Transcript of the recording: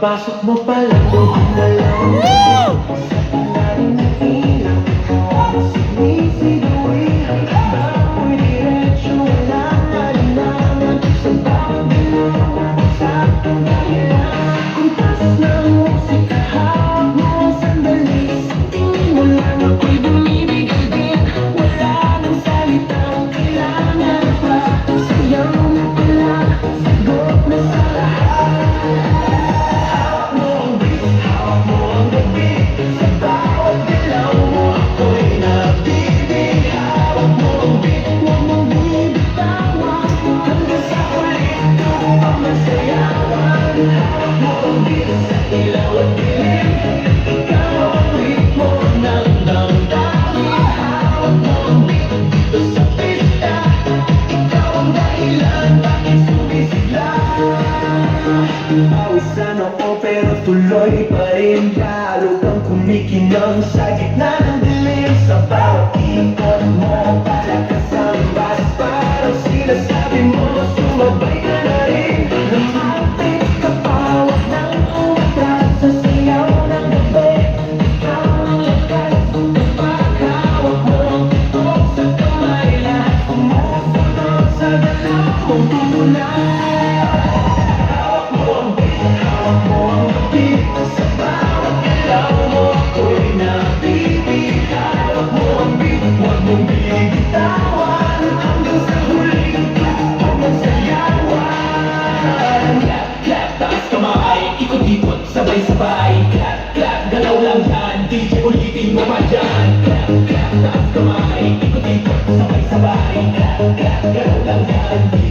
Pagpasok mo pala ginalaw sa ilalim ng ilaw ko sinisigaw ako'y diretso walang alinlangan sa bawat galaw sa pagdahilan kuntas ng musika hawak mo ang sandali sa tingin mo lang ako'y bumibigay din wala nang salitang kailangan pa sayaw mo pala sagot na sa lahat. Pawisan ako pero tuloy pa rin lalo kang kumikinang sa gitna ng dilim sa bawat ikot mo palakas ang bas parang sinasabi mo sumabay ka na rin lumapit ka pa wag nang umatras sa sayaw ng gabi ikaw ang lakas paghawak mo ang tutok sa kamay lahat umusunod sa galaw mong tunay. Sabay-sabay, clap, clap, galaw lang yan DJ ulitin mo pa dyan Clap, clap, taas kamay, ikot-ikot, sabay-sabay Clap, clap, galaw lang yan